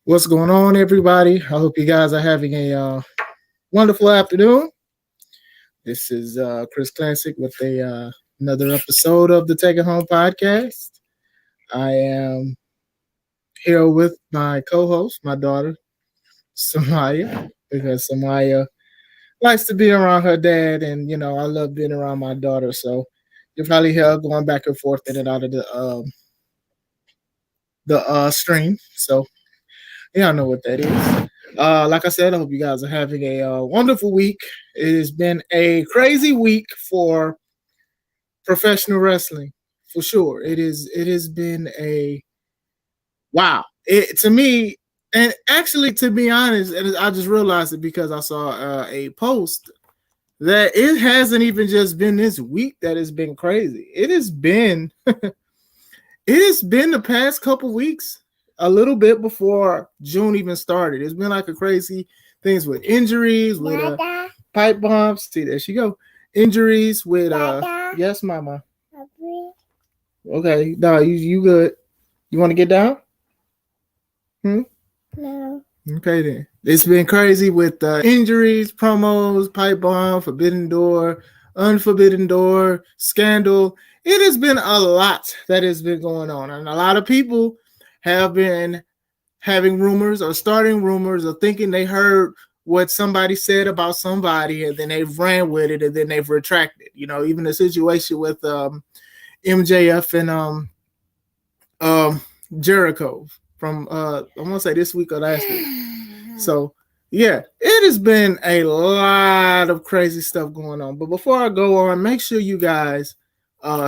What's going on, everybody? I hope you guys are having a wonderful afternoon. This is Chris Classic with a another episode of the Take It Home podcast. I am here with my co-host, my daughter, Samaya, because Samaya likes to be around her dad, and I love being around my daughter. So you'll probably hear her going back and forth in and out of the stream. So yeah, I know what that is. Like I said, I hope you guys are having a wonderful week. It has been a crazy week for professional wrestling, for sure. It is. It has been a wow. It to me, and actually, to be honest, and I just realized it because I saw a post that it hasn't even just been this week that has been crazy. It has been. It has been the past couple weeks, a little bit before June even started. It's been like a crazy things with injuries, with pipe bombs. See, there she go. Injuries with yes, mama. Okay, no, you good. You want to get down? No. Okay then. It's been crazy with injuries, promos, pipe bomb, forbidden door, unforbidden door, scandal. It has been a lot that has been going on, and a lot of people have been having rumors or starting rumors or thinking they heard what somebody said about somebody, and then they've ran with it, and then they've retracted. Even the situation with MJF and Jericho from I want to say this week or last week. So yeah, it has been a lot of crazy stuff going on. But before I go on, make sure you guys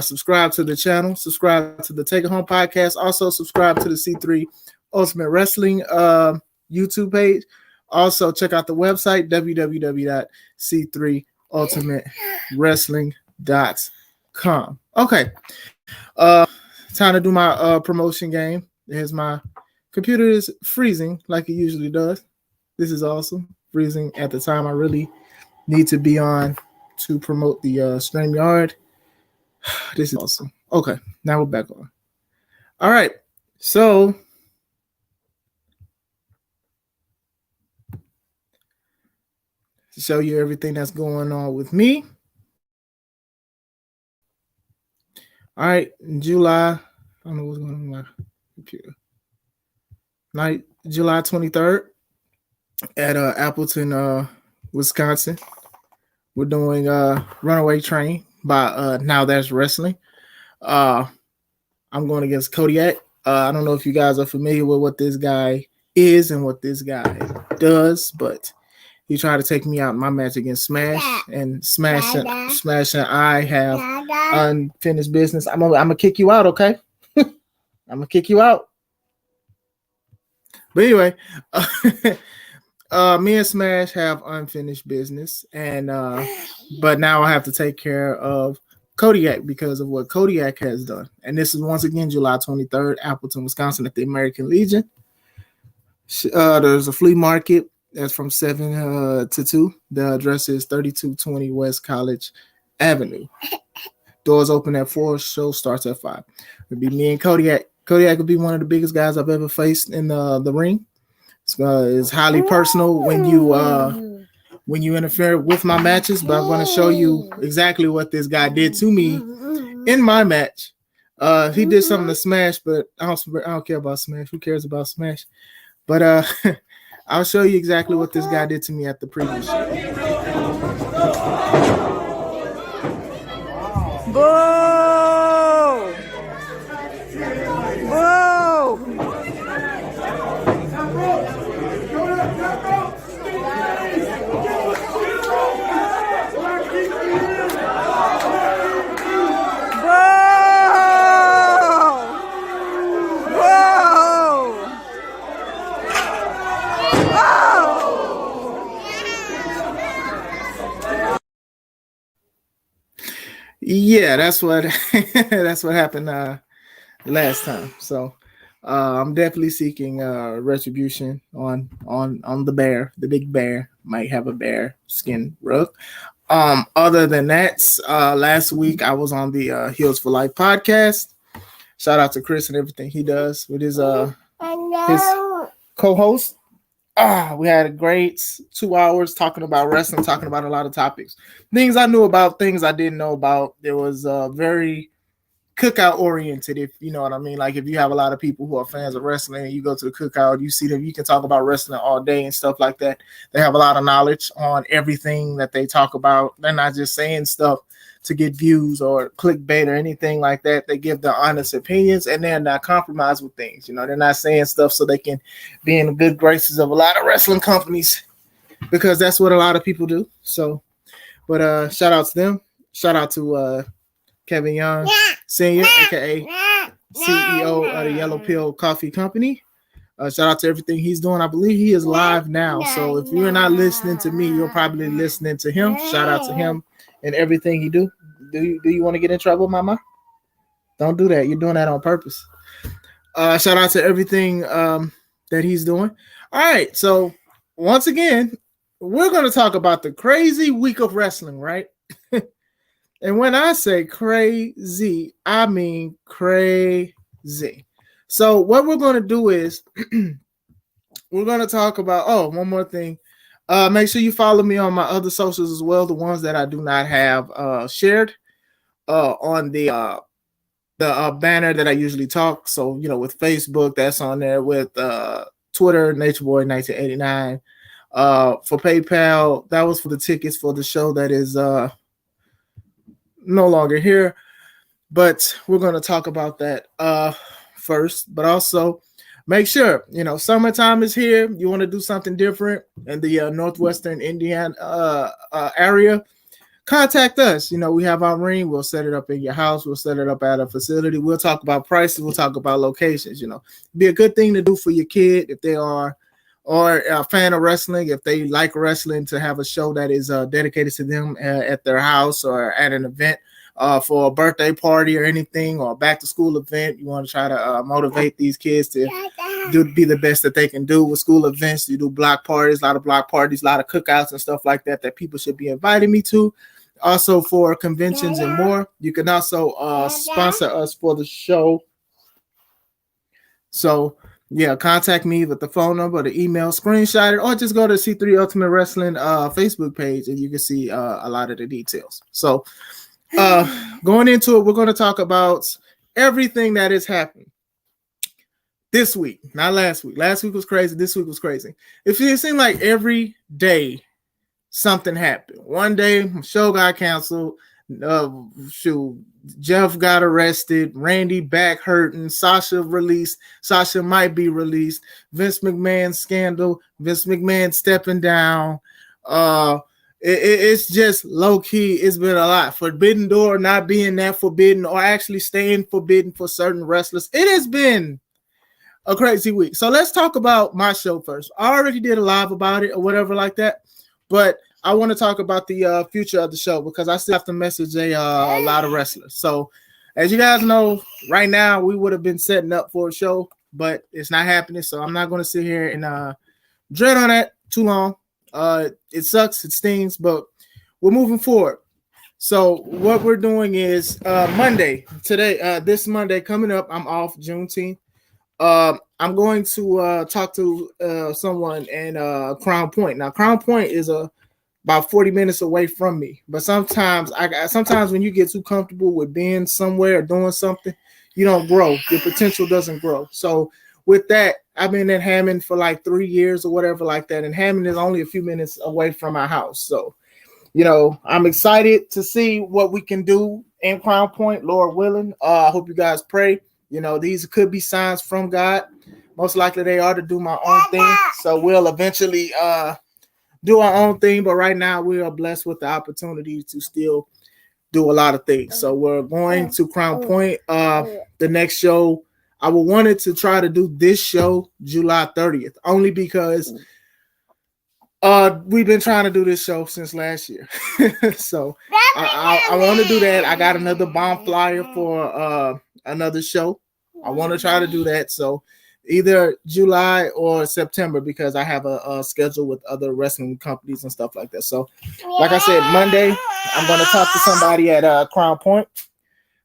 subscribe to the channel, subscribe to the Take It Home podcast, also subscribe to the C3 Ultimate Wrestling YouTube page. Also check out the website www.c3ultimatewrestling.com. Okay, time to do my promotion game. Here's my computer is freezing like it usually does. This is awesome. Freezing at the time I really need to be on to promote the StreamYard. This is awesome. Okay, now we're back on. All right, so to show you everything that's going on with me. All right, in July, I don't know what's going on with my computer. July 23rd at Appleton, Wisconsin. We're doing Runaway Train by Now That's Wrestling. I'm going against Kodiak. I don't know if you guys are familiar with what this guy is and what this guy does, but he tried to take me out in my match against Smash, and Smash and I have unfinished business. I'm gonna kick you out, okay? I'm gonna kick you out. But anyway, me and Smash have unfinished business, and but now I have to take care of Kodiak because of what Kodiak has done. And this is once again July 23rd, Appleton, Wisconsin, at the American Legion. There's a flea market that's from 7 to 2. The address is 3220 West College Avenue. Doors open at 4. Show starts at 5. It'll be me and Kodiak. Kodiak will be one of the biggest guys I've ever faced in the ring. It's highly personal when you interfere with my matches, but I'm going to show you exactly what this guy did to me in my match. He did something to Smash, but I don't care about Smash. Who cares about Smash? But I'll show you exactly what this guy did to me at the previous show. Boo! Boo! Yeah, that's what that's what happened last time. So I'm definitely seeking retribution on the bear. The big bear might have a bear skin rug. Other than that, last week I was on the Heels for Life podcast. Shout out to Chris and everything he does with his co-host. We had a great 2 hours talking about wrestling, talking about a lot of topics, things I knew about, things I didn't know about. It was very cookout oriented, if you know what I mean. Like if you have a lot of people who are fans of wrestling and you go to the cookout, you see them, you can talk about wrestling all day and stuff like that. They have a lot of knowledge on everything that they talk about. They're not just saying stuff to get views or clickbait or anything like that. They give their honest opinions and they're not compromised with things. You know, they're not saying stuff so they can be in the good graces of a lot of wrestling companies, because that's what a lot of people do. So, but shout out to them. Shout out to Kevin Young Sr., aka CEO of the Yellow Pill Coffee Company. Shout out to everything he's doing. I believe he is live now. So if you're not listening to me, you're probably listening to him. Shout out to him and everything he do. Do you want to get in trouble, Mama? Don't do that. You're doing that on purpose. Shout out to everything that he's doing. All right. So once again, we're going to talk about the crazy week of wrestling, right? And when I say crazy, I mean crazy. So what we're going to do is we're going to talk about, one more thing. Make sure you follow me on my other socials as well, the ones that I do not have shared on the banner that I usually talk. So, you know, with Facebook, that's on there. With Twitter, NatureBoy1989. For PayPal, that was for the tickets for the show that is no longer here. But we're going to talk about that first. But also, make sure, you know, summertime is here. You want to do something different in the Northwestern Indiana area, contact us. You know, we have our ring. We'll set it up in your house. We'll set it up at a facility. We'll talk about prices. We'll talk about locations. You know, be a good thing to do for your kid if they are or a fan of wrestling, if they like wrestling, to have a show that is dedicated to them at their house or at an event. For a birthday party or anything, or a back to school event, you want to try to motivate these kids to be the best that they can do with school events. You do block parties, a lot of block parties, a lot of cookouts and stuff like that people should be inviting me to. Also for conventions and more. You can also sponsor us for the show. So yeah, contact me with the phone number, the email, screenshot it, or just go to C3 Ultimate Wrestling Facebook page and you can see a lot of the details. So going into it, we're going to talk about everything that has happened this week, not last week. Last week was crazy. This week was crazy. It seemed like every day something happened. One day, show got canceled. Jeff got arrested. Randy back hurting. Sasha released. Sasha might be released. Vince McMahon scandal. Vince McMahon stepping down. It's just low key. It's been a lot. Forbidden Door not being that forbidden, or actually staying forbidden for certain wrestlers. It has been a crazy week. So let's talk about my show first. I already did a live about it or whatever like that, but I want to talk about the future of the show because I still have to message a lot of wrestlers. So as you guys know, right now we would have been setting up for a show, but it's not happening. So I'm not going to sit here and dread on that too long. It sucks, it stings, but we're moving forward. So what we're doing is Monday, today, this Monday coming up, I'm off Juneteenth. I'm going to talk to someone in Crown Point. Now, Crown Point is about 40 minutes away from me, but sometimes when you get too comfortable with being somewhere or doing something, you don't grow. Your potential doesn't grow. So with that, I've been in Hammond for like 3 years or whatever like that. And Hammond is only a few minutes away from my house. So, you know, I'm excited to see what we can do in Crown Point, Lord willing. I hope you guys pray. You know, these could be signs from God. Most likely they are to do my own thing. So we'll eventually do our own thing. But right now we are blessed with the opportunity to still do a lot of things. So we're going to Crown Point. The next show, I wanted to try to do this show July 30th, only because we've been trying to do this show since last year. So I want to do that. I got another bomb flyer for another show. I want to try to do that. So either July or September, because I have a schedule with other wrestling companies and stuff like that. So like I said, Monday, I'm going to talk to somebody at Crown Point.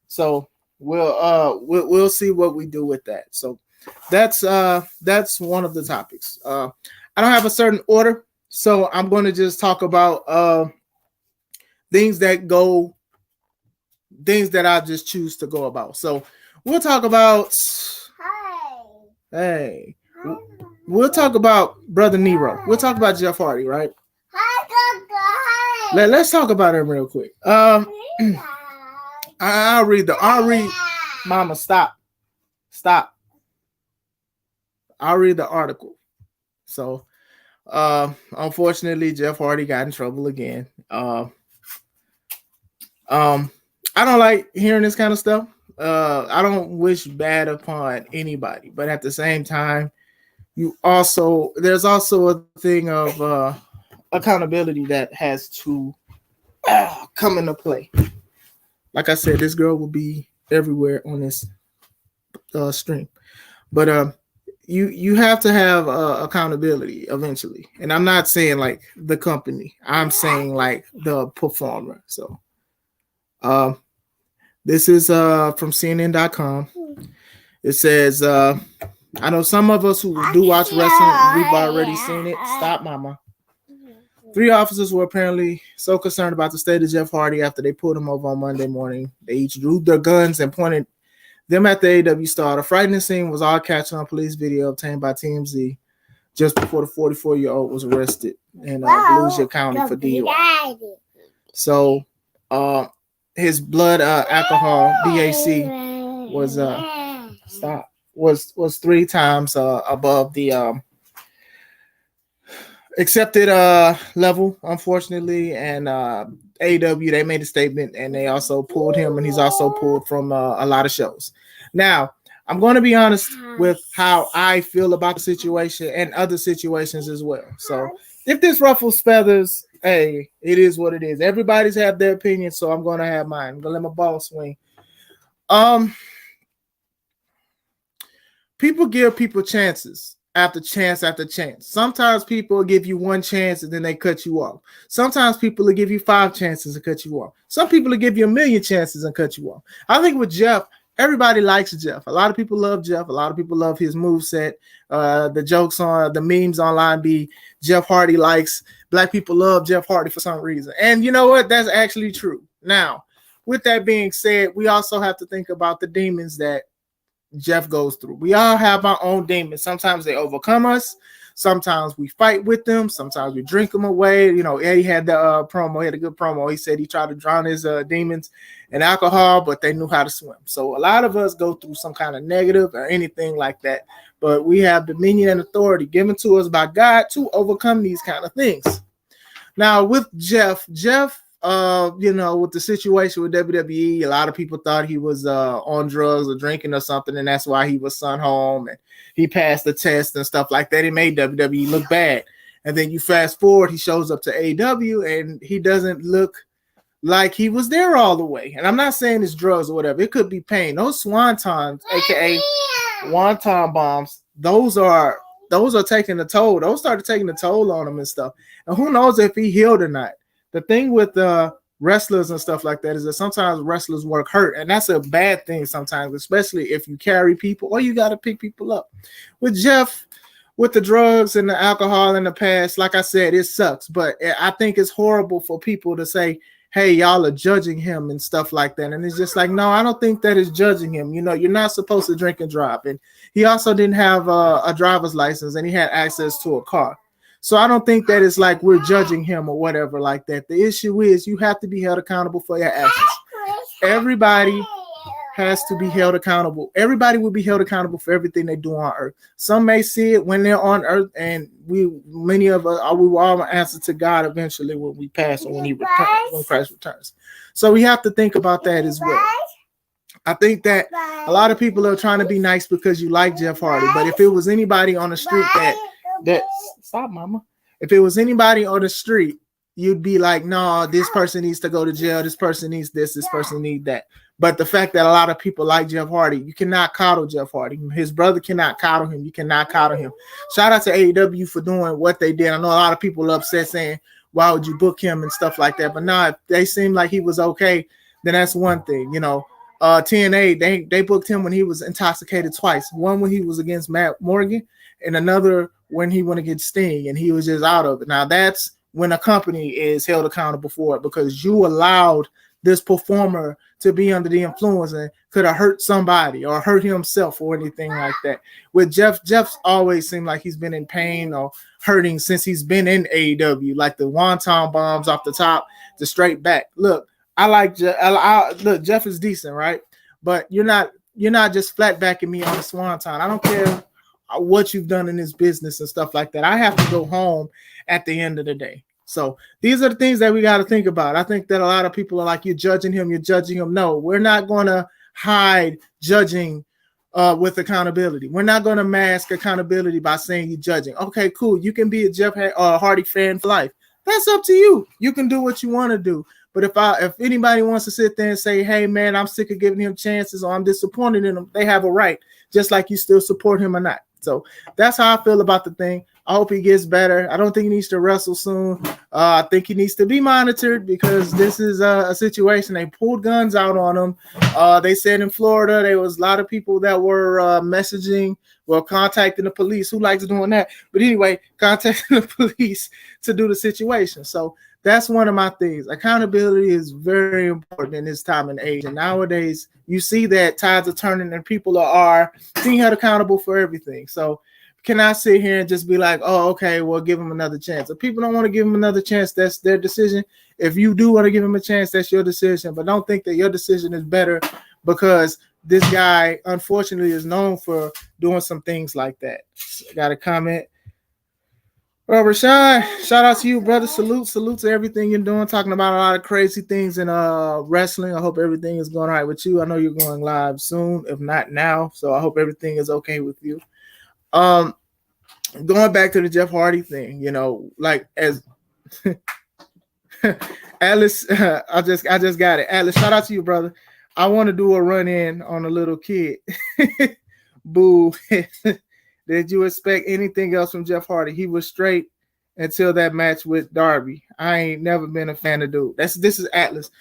So we'll see what we do with that. So that's one of the topics. I don't have a certain order, so I'm going to just talk about things that I just choose to go about. So we'll talk about. Hey. We'll talk about Brother Nero. We'll talk about Jeff Hardy, right? Let's talk about him real quick. I'll read. Mama, stop. I'll read the article. So, unfortunately, Jeff Hardy got in trouble again. I don't like hearing this kind of stuff. I don't wish bad upon anybody, but at the same time, there's also a thing of accountability that has to come into play. Like I said, this girl will be everywhere on this stream, but you have to have accountability eventually. And I'm not saying like the company, I'm saying like the performer. So this is from CNN.com. It says, I know some of us who do watch wrestling, we've already seen it. Stop, mama. 3 officers were apparently so concerned about the state of Jeff Hardy after they pulled him over on Monday morning. They each drew their guns and pointed them at the AEW star. The frightening scene was all captured on police video obtained by TMZ just before the 44-year-old was arrested in Volusia County for DUI. So his blood alcohol BAC was 3 times above the accepted level, unfortunately. And AEW, they made a statement and they also pulled him, and he's also pulled from a lot of shows. Now, I'm going to be honest with how I feel about the situation and other situations as well. So if this ruffles feathers, hey, it is what it is. Everybody's have their opinion, so I'm going to have mine. I'm going to let my ball swing. People give people chances after chance after chance. Sometimes people will give you 1 chance and then they cut you off. Sometimes people will give you 5 chances and cut you off. Some people will give you 1,000,000 chances and cut you off. I think with Jeff, everybody likes Jeff. A lot of people love Jeff. A lot of people love his moveset. The jokes on the memes online be Jeff Hardy likes. Black people love Jeff Hardy for some reason. And you know what? That's actually true. Now, with that being said, we also have to think about the demons that Jeff goes through. We all have our own demons. Sometimes they overcome us. Sometimes we fight with them. Sometimes we drink them away. You know, Eddie had the promo. He had a good promo. He said he tried to drown his demons in alcohol, but they knew how to swim. So a lot of us go through some kind of negative or anything like that. But we have dominion and authority given to us by God to overcome these kind of things. Now with Jeff, you know, with the situation with WWE, a lot of people thought he was on drugs or drinking or something, and that's why he was sent home and he passed the test and stuff like that. It made WWE look bad. And then you fast forward, he shows up to AEW and he doesn't look like he was there all the way. And I'm not saying it's drugs or whatever. It could be pain. Those swantons, aka wonton bombs, those are taking a toll. Those started taking a toll on him and stuff. And who knows if he healed or not. The thing with wrestlers and stuff like that is that sometimes wrestlers work hurt, and that's a bad thing sometimes, especially if you carry people or you got to pick people up. With Jeff, with the drugs and the alcohol in the past, like I said, it sucks, but I think it's horrible for people to say, hey, y'all are judging him and stuff like that. And it's just like, no, I don't think that is judging him. You know, you're not supposed to drink and drive. And he also didn't have a driver's license, and he had access to a car. So I don't think that it's like we're judging him or whatever like that. The issue is you have to be held accountable for your actions. Everybody has to be held accountable. Everybody will be held accountable for everything they do on earth. Some may see it when they're on earth, and many of us, we will all answer to God eventually when we pass or when he returns, when Christ returns. So we have to think about that as well. I think that a lot of people are trying to be nice because you like Jeff Hardy, but if it was anybody on the street that stop, mama. If it was anybody on the street, you'd be like, no, this person needs to go to jail. This person needs this person needs that. But the fact that a lot of people like Jeff Hardy, you cannot coddle Jeff Hardy. His brother cannot coddle him. You cannot coddle him. Shout out to AEW for doing what they did. I know a lot of people are upset saying, why would you book him and stuff like that? But nah, if they seem like he was okay, then that's one thing. You know, TNA, they booked him when he was intoxicated twice. One when he was against Matt Morgan, and another when he went against Sting, and he was just out of it. Now that's when a company is held accountable for it, because you allowed this performer to be under the influence and could have hurt somebody or hurt himself or anything like that. With Jeff's always seemed like he's been in pain or hurting since he's been in AEW, like the wonton bombs off the top, the straight back. Look, I like look, Jeff is decent, right? But you're not just flat backing me on the swanton. I don't care what you've done in this business and stuff like that. I have to go home at the end of the day. So these are the things that we got to think about. I think that a lot of people are like, you're judging him. No, we're not going to hide judging with accountability. We're not going to mask accountability by saying you're judging. Okay, cool. You can be a Jeff Hardy fan for life. That's up to you. You can do what you want to do. But if anybody wants to sit there and say, hey, man, I'm sick of giving him chances or I'm disappointed in him, they have a right, just like you still support him or not. So that's how I feel about the thing. I hope he gets better. I don't think he needs to wrestle soon. I think he needs to be monitored because this is a situation. They pulled guns out on him. They said in Florida there was a lot of people that were contacting the police. Who likes doing that? But anyway, contacting the police to do the situation. So that's one of my things. Accountability is very important in this time and age. And nowadays, you see that tides are turning and people are being held accountable for everything. So can I sit here and just be like, oh, okay, well, give him another chance? If people don't want to give him another chance, that's their decision. If you do want to give him a chance, that's your decision. But don't think that your decision is better because this guy, unfortunately, is known for doing some things like that. Got a comment. Well, Rashawn, shout out to you, brother. Salute to everything you're doing. Talking about a lot of crazy things in wrestling. I hope everything is going all right with you. I know you're going live soon, if not now. So I hope everything is okay with you. Going back to the Jeff Hardy thing, like as Alice, I just got it. Alice, shout out to you, brother. I want to do a run in on a little kid. Boo. Did you expect anything else from Jeff Hardy? He was straight until that match with Darby. I ain't never been a fan of dude. This is Atlas.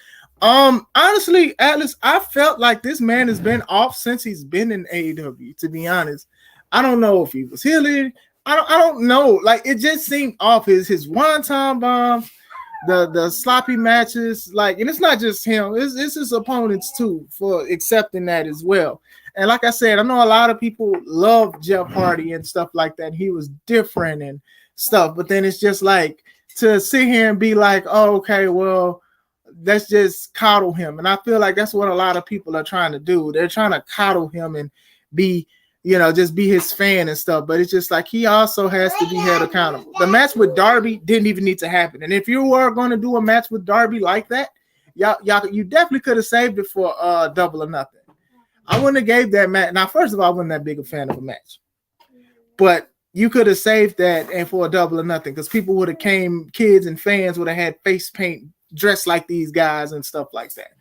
Honestly, Atlas, I felt like this man has been off since he's been in AEW, to be honest. I don't know if he was healing. I don't know. Like, it just seemed off. His wonton bombs, the sloppy matches, like, and it's not just him, it's his opponents too for accepting that as well. And like I said, I know a lot of people love Jeff Hardy and stuff like that. He was different and stuff, but then it's just like to sit here and be like, oh, okay, well, let's just coddle him. And I feel like that's what a lot of people are trying to do. They're trying to coddle him and be, just be his fan and stuff. But it's just like he also has to be held accountable. The match with Darby didn't even need to happen. And if you were going to do a match with Darby like that, y'all, you definitely could have saved it for Double or Nothing. I wouldn't have gave that match. Now, first of all, I wasn't that big a fan of a match. But you could have saved that and for a Double or Nothing because people would have came, kids and fans would have had face paint dressed like these guys and stuff like that.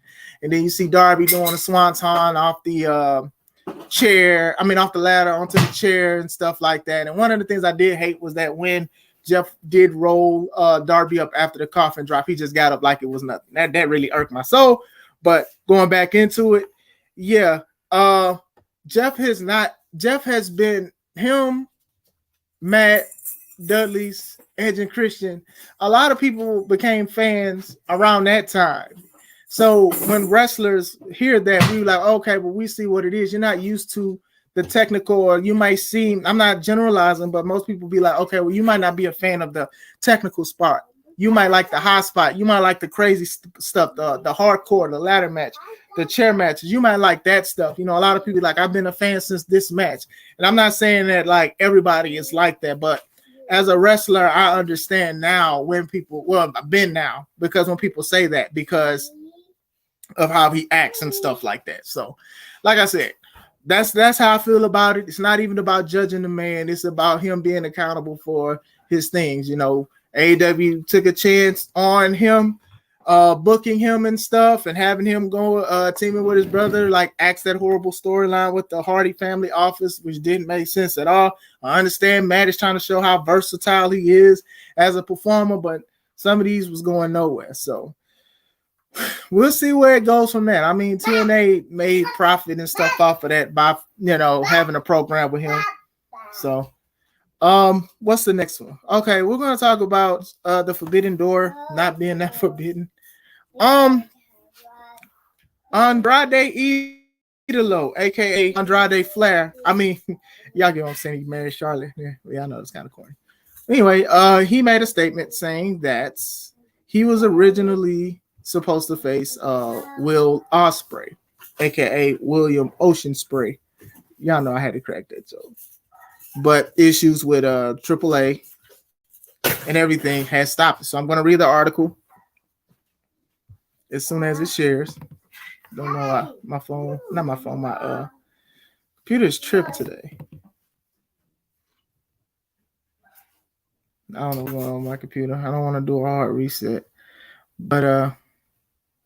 And then you see Darby doing a swanton off the off the ladder onto the chair and stuff like that. And one of the things I did hate was that when Jeff did roll Darby up after the coffin drop, he just got up like it was nothing. That really irked my soul. But going back into it, yeah. Jeff has been him, Matt, Dudley's, Edge, and Christian. A lot of people became fans around that time. So when wrestlers hear that, we were like, okay, well, we see what it is. You're not used to the technical, or you might seem, I'm not generalizing, but most people be like, okay, well, you might not be a fan of the technical spot. You might like the high spot. You might like the crazy stuff, the hardcore, the ladder match, the chair matches. You might like that stuff. A lot of people like, I've been a fan since this match. And I'm not saying that like everybody is like that, but as a wrestler, I understand now when people, well, I've been now, because when people say that because of how he acts and stuff like that. So like I said, that's how I feel about it. It's not even about judging the man. It's about him being accountable for his things. AEW took a chance on him, booking him and stuff, and having him go teaming with his brother, like act that horrible storyline with the Hardy family office, which didn't make sense at all. I understand Matt is trying to show how versatile he is as a performer, but some of these was going nowhere. So we'll see where it goes from that. I mean, TNA made profit and stuff off of that by having a program with him. So, what's the next one? Okay, we're gonna talk about the Forbidden Door not being that forbidden. Andrade Idolo, aka Andrade Flair. I mean, y'all get what I'm saying. He married Charlotte. Yeah, I know it's kind of corny. Anyway, he made a statement saying that he was originally supposed to face Will Ospreay, aka William Ocean Spray. Y'all know I had to crack that joke. But issues with AAA and everything has stopped. So I'm going to read the article as soon as it shares. Don't know why my computer is tripping today. I don't know what's going on with my computer. I don't want to do a hard reset, but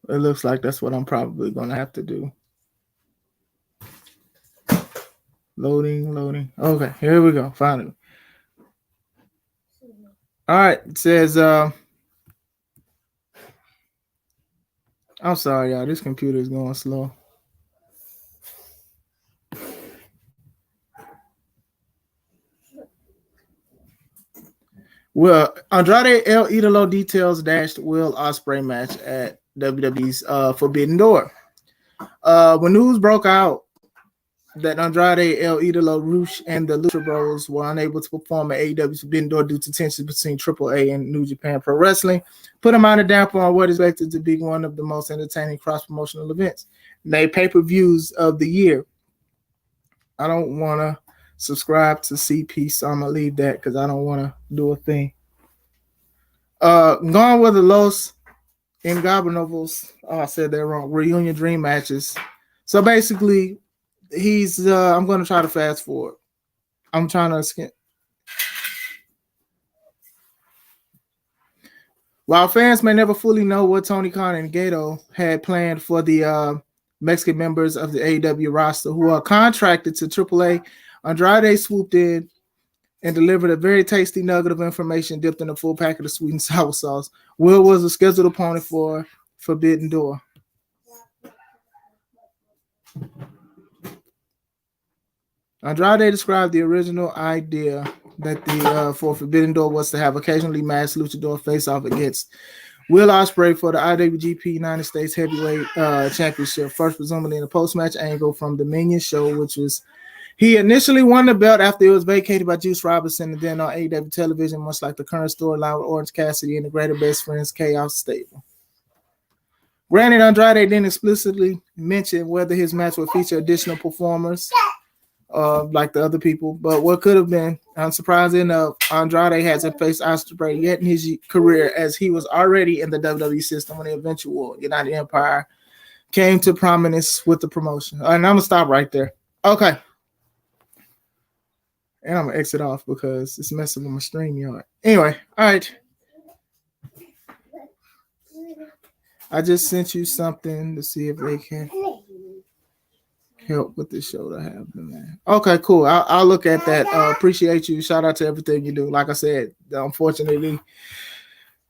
it looks like that's what I'm probably going to have to do. Loading. Okay, here we go. Finally. All right, it says I'm sorry, y'all. This computer is going slow. Well, Andrade El Idolo details dashed Will Ospreay match at WWE's Forbidden Door. When news broke out that Andrade El Idolo, Rush, and the Lucha Bros were unable to perform at AEW's Forbidden Door due to tensions between AAA and New Japan Pro Wrestling, put them on a damper on what is expected to be one of the most entertaining cross-promotional events. They pay-per-views of the year. I don't want to subscribe to CP, so I'm going to leave that because I don't want to do a thing. Gone with the Los Ingobernables. Oh, I said that wrong. Reunion Dream matches. So basically, he's I'm going to try to fast forward. I'm trying to skip. While fans may never fully know what Tony Khan and Gato had planned for the Mexican members of the AEW roster who are contracted to AAA, Andrade swooped in and delivered a very tasty nugget of information dipped in a full packet of sweet and sour sauce. Will was a scheduled opponent for Forbidden Door. Andrade described the original idea that the for Forbidden Door was to have occasionally masked luchador face-off against Will Ospreay for the IWGP United States Heavyweight Championship, first presumably in a post-match angle from the Minion show, which was he initially won the belt after it was vacated by Juice Robinson and then on AEW television, much like the current storyline with Orange Cassidy and the Greater Best Friends Chaos Stable. Granted, Andrade didn't explicitly mention whether his match would feature additional performers like the other people, but what could have been, unsurprising enough, Andrade hasn't faced Ospreay yet in his career, as he was already in the WWE system when the eventual United Empire came to prominence with the promotion. And I'm going to stop right there. Okay. And I'm going to exit off because it's messing with my StreamYard. Anyway, all right. I just sent you something to see if they can help with this show to have them there. Okay, cool. I'll look at that. Appreciate you. Shout out to everything you do. Like I said, unfortunately,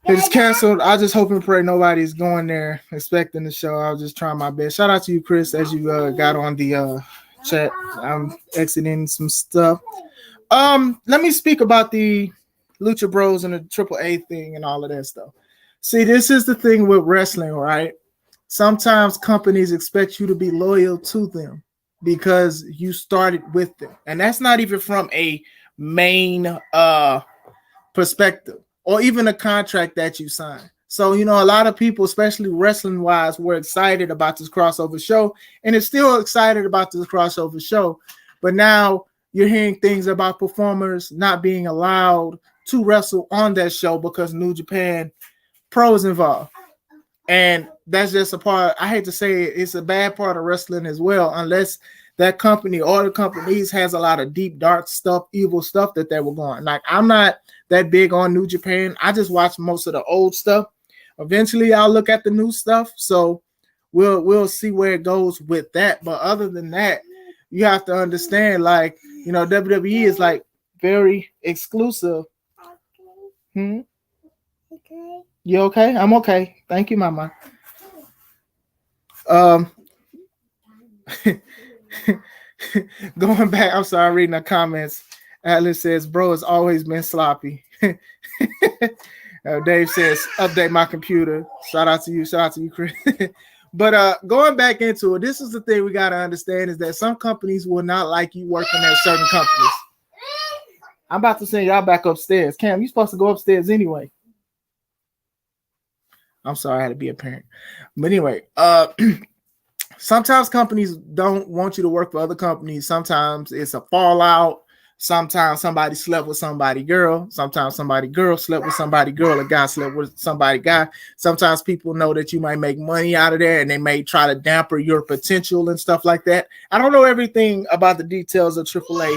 it's canceled. I just hope and pray nobody's going there expecting the show. I'll just try my best. Shout out to you, Chris, as you got on the chat. I'm exiting some stuff. Let me speak about the Lucha Bros and the AAA thing and all of that stuff. See, this is the thing with wrestling, right? Sometimes companies expect you to be loyal to them because you started with them. And that's not even from a main perspective or even a contract that you sign. So, a lot of people, especially wrestling-wise, were excited about this crossover show, and it's still excited about this crossover show. But now you're hearing things about performers not being allowed to wrestle on that show because New Japan Pro is involved. And that's just a part, I hate to say it, it's a bad part of wrestling as well, unless that company or the companies has a lot of deep, dark stuff, evil stuff that they were going. Like, I'm not that big on New Japan. I just watch most of the old stuff. Eventually, I'll look at the new stuff. So we'll see where it goes with that. But other than that, you have to understand, like, WWE is like very exclusive. Okay. You okay? I'm okay. Thank you, Mama. Um, going back, I'm sorry, reading the comments. Atlas says, "Bro, it's always been sloppy." Dave says, "Update my computer." Shout out to you. Shout out to you, Chris. But going back into it, this is the thing we got to understand is that some companies will not like you working at certain companies. I'm about to send y'all back upstairs. Cam, you supposed to go upstairs anyway. I'm sorry, I had to be a parent. But anyway, sometimes companies don't want you to work for other companies. Sometimes it's a fallout. Sometimes somebody slept with somebody girl. Sometimes somebody girl slept with somebody girl. A guy slept with somebody guy. Sometimes people know that you might make money out of there and they may try to damper your potential and stuff like that. I don't know everything about the details of AAA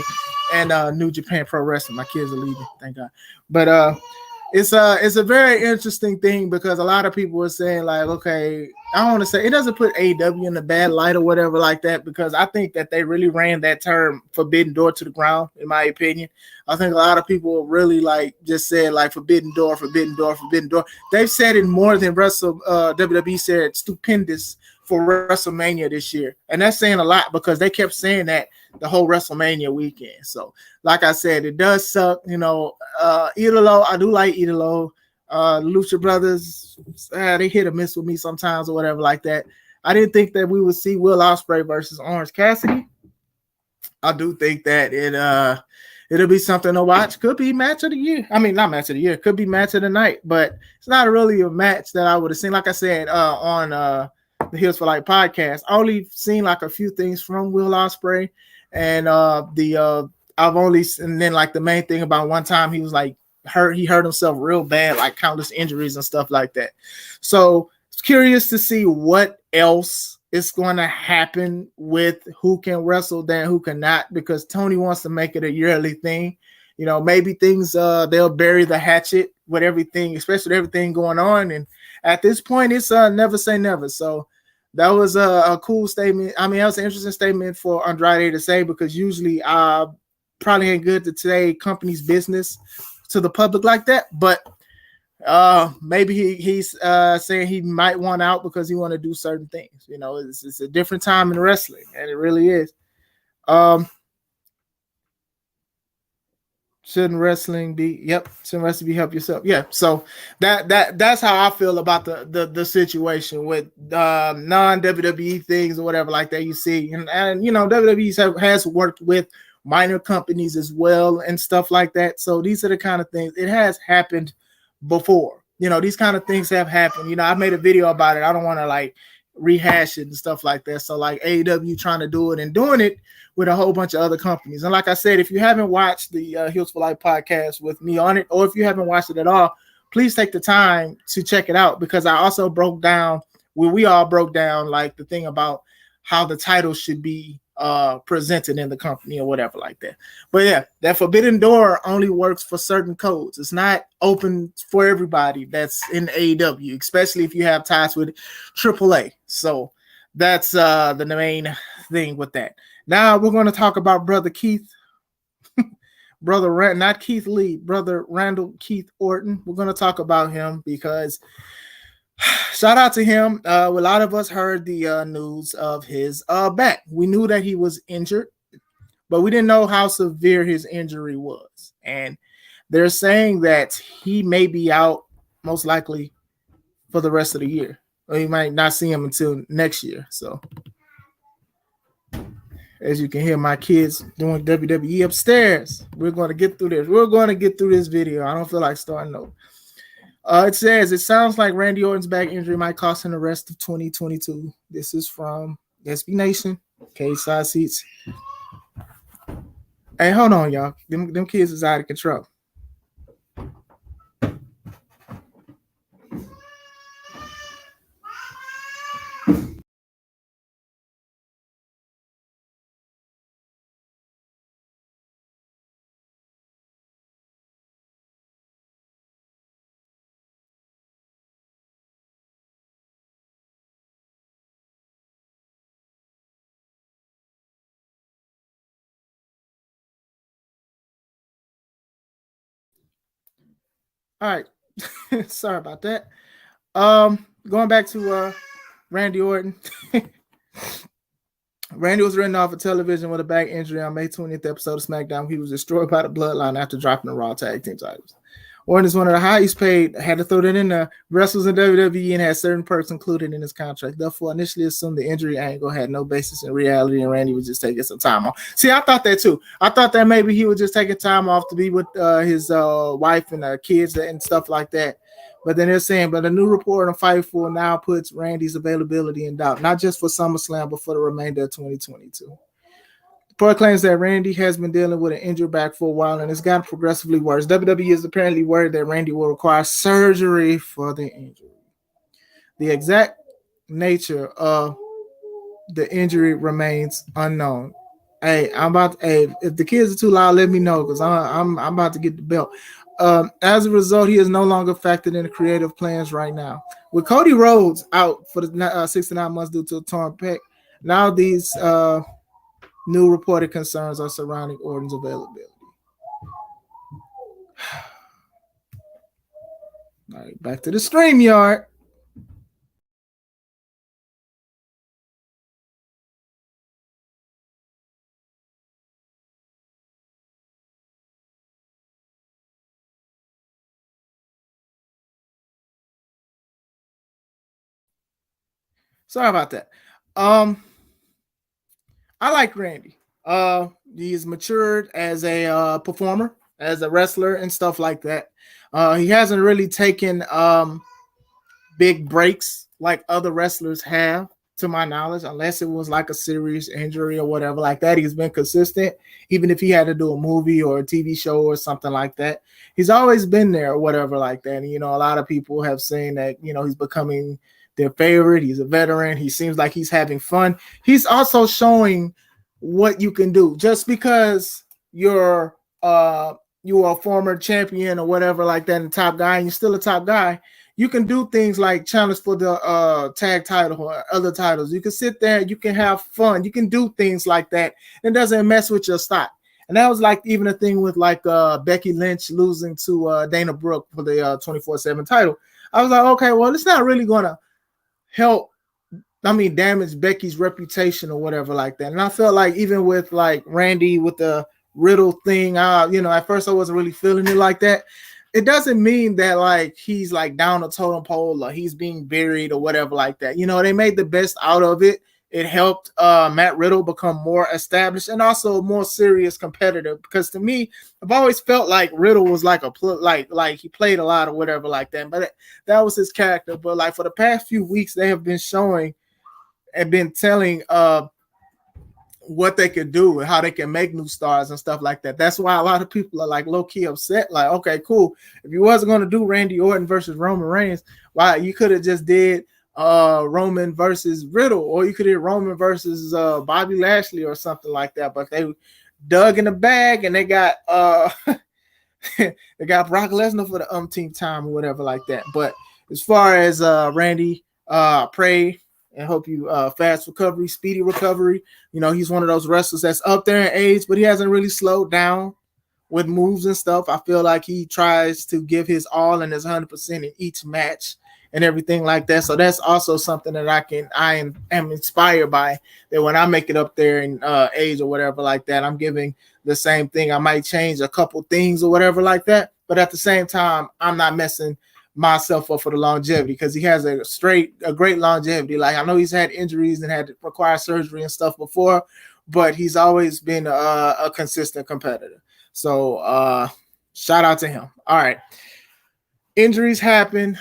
and New Japan Pro Wrestling. My kids are leaving, thank God. But it's a very interesting thing because a lot of people are saying like, okay, I don't want to say it doesn't put AEW in a bad light or whatever like that because I think that they really ran that term Forbidden Door to the ground, in my opinion. I think a lot of people really like just said like Forbidden Door, Forbidden Door, Forbidden Door. They've said it more than WWE said stupendous for WrestleMania this year, and that's saying a lot because they kept saying that the whole WrestleMania weekend. So, like I said, it does suck. You know, Idolo, I do like Idolo. Lucha Brothers, they hit or miss with me sometimes or whatever like that. I didn't think that we would see Will Ospreay versus Orange Cassidy. I do think that it'll be something to watch. Could be match of the year. I mean, not match of the year. Could be match of the night, but it's not really a match that I would have seen. Like I said on the Heels for Life podcast, I only seen like a few things from Will Ospreay, and I've only and then like the main thing about one time he was like hurt. He hurt himself real bad, like countless injuries and stuff like that. So it's curious to see what else is going to happen with who can wrestle then who cannot, because Tony wants to make it a yearly thing. You know, maybe things they'll bury the hatchet with everything, especially with everything going on. And at this point, it's never say never. So that was a cool statement. I mean, that was an interesting statement for Andrade to say because usually probably ain't good to say company's business to the public like that, but maybe he's saying he might want out because he want to do certain things. You know, it's a different time in wrestling, and it really is. Shouldn't wrestling be? Yep, shouldn't wrestling be help yourself? Yeah. So that's how I feel about the situation with non WWE things or whatever like that. You see, and you know WWE has worked with minor companies as well and stuff like that. So these are the kind of things it has happened before. You know, these kind of things have happened. You know, I made a video about it. I don't want to like rehash it and stuff like that. So like AEW trying to do it and doing it with a whole bunch of other companies. And like I said, if you haven't watched the Heels for Life podcast with me on it, or if you haven't watched it at all, please take the time to check it out because I also broke down we all broke down like the thing about how the title should be presented in the company or whatever like that. But yeah, that Forbidden Door only works for certain codes. It's not open for everybody that's in AEW, especially if you have ties with AAA. So that's the main thing with that. Now we're going to talk about Brother Keith, not Keith Lee, Brother Randall Keith Orton. We're going to talk about him because shout out to him. A lot of us heard the news of his back. We knew that he was injured, but we didn't know how severe his injury was. And they're saying that he may be out most likely for the rest of the year. Or you might not see him until next year. So as you can hear my kids doing WWE upstairs, we're going to get through this. We're going to get through this video. I don't feel like starting over. It says, it sounds like Randy Orton's back injury might cost him the rest of 2022. This is from SB Nation, Cage Side Seats. Hey, hold on, y'all. Them kids is out of control. All right. Sorry about that. Going back to Randy Orton. Randy was written off of television with a back injury on May 20th episode of SmackDown. He was destroyed by the Bloodline after dropping the Raw Tag Team titles. Orton is one of the highest paid, had to throw that in the wrestlers in WWE and had certain perks included in his contract. Therefore, initially assumed the injury angle had no basis in reality and Randy was just taking some time off. See, I thought that too. I thought that maybe he was just taking time off to be with his wife and kids and stuff like that. But then they're saying, but a new report on Fightful now puts Randy's availability in doubt, not just for SummerSlam, but for the remainder of 2022. The report claims that Randy has been dealing with an injured back for a while and it's gotten progressively worse. WWE is apparently worried that Randy will require surgery for the injury. The exact nature of the injury remains unknown. Hey, if the kids are too loud, let me know because I'm about to get the belt. As a result, he is no longer factored in the creative plans right now. With Cody Rhodes out for the 6 to 9 months due to a torn pec, now these new reported concerns are surrounding Orton's availability. All right, back to the StreamYard. Sorry about that. I like Randy. He's matured as a performer, as a wrestler, and stuff like that. He hasn't really taken big breaks like other wrestlers have, to my knowledge, unless it was like a serious injury or whatever like that. He's been consistent, even if he had to do a movie or a TV show or something like that. He's always been there or whatever like that. And, you know, a lot of people have seen that, you know, he's becoming their favorite. He's a veteran. He seems like he's having fun. He's also showing what you can do. Just because you're a former champion or whatever like that and top guy, and you're still a top guy, you can do things like challenge for the tag title or other titles. You can sit there, you can have fun, you can do things like that. It doesn't mess with your stock. And that was like even a thing with like Becky Lynch losing to Dana Brooke for the 24/7 title. I was like, okay, well, it's not really going to damage Becky's reputation or whatever like that. And I felt like even with like Randy with the Riddle thing, at first I wasn't really feeling it like that. It doesn't mean that like he's like down a totem pole or he's being buried or whatever like that. You know, they made the best out of it. It helped Matt Riddle become more established and also a more serious competitor. Because to me, I've always felt like Riddle was like like he played a lot or whatever like that. But that was his character. But like for the past few weeks, they have been showing and been telling what they could do and how they can make new stars and stuff like that. That's why a lot of people are like low-key upset. Like, okay, cool. If you wasn't going to do Randy Orton versus Roman Reigns, why you could have just did Roman versus Riddle, or you could have Roman versus Bobby Lashley or something like that. But they dug in the bag and they got they got Brock Lesnar for the umpteenth time or whatever like that. But as far as Randy, pray and hope you fast recovery, speedy recovery. You know, he's one of those wrestlers that's up there in age, but he hasn't really slowed down with moves and stuff. I feel like he tries to give his all and his 100% in each match and everything like that. So that's also something that I am inspired by, that when I make it up there in age or whatever like that, I'm giving the same thing. I might change a couple things or whatever like that, but at the same time, I'm not messing myself up for the longevity, because he has a great longevity. Like, I know he's had injuries and had to require surgery and stuff before, but he's always been a consistent competitor. So shout out to him. All right. Injuries happen,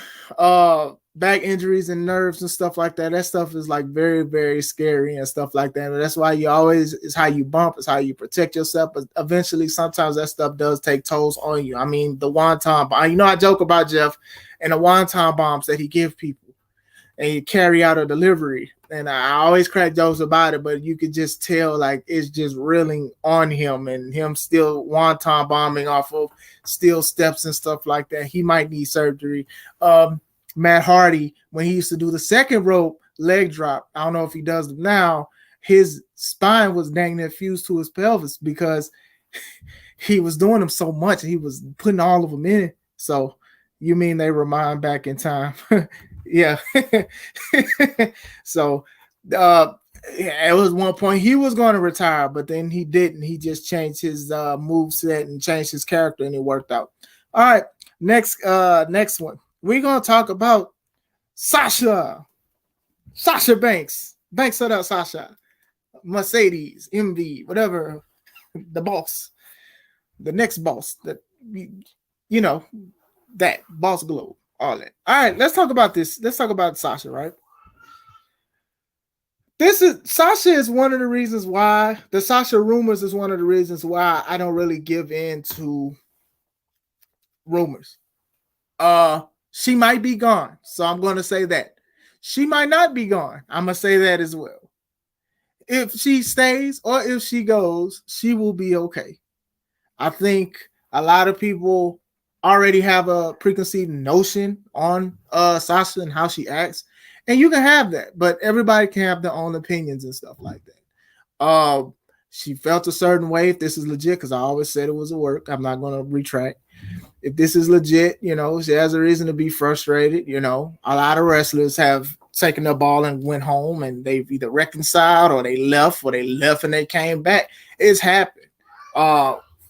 back injuries and nerves and stuff like that. That stuff is like very, very scary and stuff like that. And that's why it's how you bump, it's how you protect yourself. But eventually, sometimes that stuff does take tolls on you. I mean, the wonton bomb, I joke about Jeff and the wonton bombs that he give people and he carry out a delivery. And I always crack jokes about it, but you could just tell like it's just reeling on him, and him still wonton bombing off of steel steps and stuff like that. He might need surgery. Matt Hardy, when he used to do the second rope leg drop, I don't know if he does it now, his spine was dang near fused to his pelvis because he was doing them so much. He was putting all of them in. So you mean they remind back in time? Yeah. So it was one point he was going to retire, but then he didn't. He just changed his move set and changed his character, and it worked out. All right, next one. We're gonna talk about Sasha. Sasha Banks. Banks shut up, Sasha. Mercedes, MV, whatever. The boss. The next boss. That you know, that boss globe. All that. All right, let's talk about this. Let's talk about Sasha, right? Sasha is one of the reasons why the Sasha rumors is one of the reasons why I don't really give in to rumors. She might be gone, so I'm going to say that. She might not be gone. I'm going to say that as well. If she stays or if she goes, she will be okay. I think a lot of people already have a preconceived notion on Sasha and how she acts. And you can have that, but everybody can have their own opinions and stuff like that. She felt a certain way. If this is legit, because I always said it was a work, I'm not going to retract. If this is legit, she has a reason to be frustrated. A lot of wrestlers have taken the ball and went home, and they've either reconciled or they left and they came back. It's happened.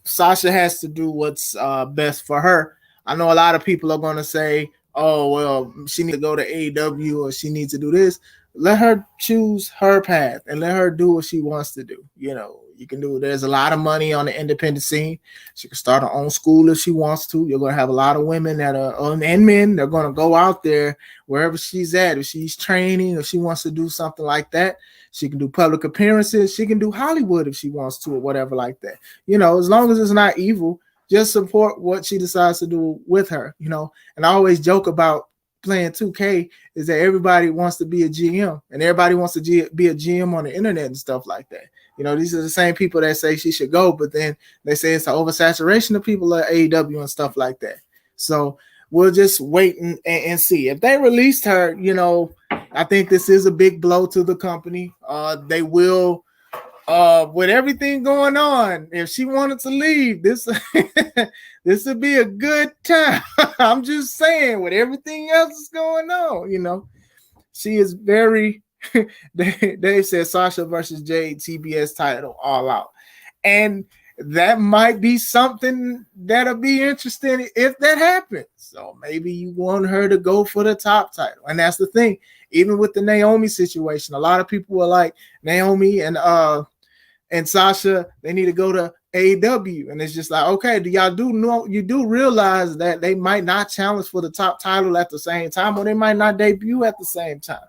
Sasha has to do what's best for her. I know a lot of people are going to say, oh, well, she needs to go to AEW or she needs to do this. Let her choose her path and let her do what she wants to do. You can do. There's a lot of money on the independent scene. She can start her own school if she wants to. You're going to have a lot of women and men. They're going to go out there wherever she's at. If she's training or she wants to do something like that, she can do public appearances. She can do Hollywood if she wants to or whatever like that. As long as it's not evil, just support what she decides to do with her, And I always joke about playing 2K is that everybody wants to be a GM and everybody wants to be a GM on the internet and stuff like that. These are the same people that say she should go, but then they say it's an oversaturation of people at AEW and stuff like that. So we'll just wait and see. If they released her, I think this is a big blow to the company. They will, with everything going on, if she wanted to leave, this would be a good time. I'm just saying, with everything else is going on, she is very. Dave said Sasha versus Jade TBS title all out, and that might be something that'll be interesting if that happens. So maybe you want her to go for the top title, and that's the thing. Even with the Naomi situation, a lot of people were like Naomi and Sasha, they need to go to AEW, and it's just like, okay, do y'all know you do realize that they might not challenge for the top title at the same time, or they might not debut at the same time.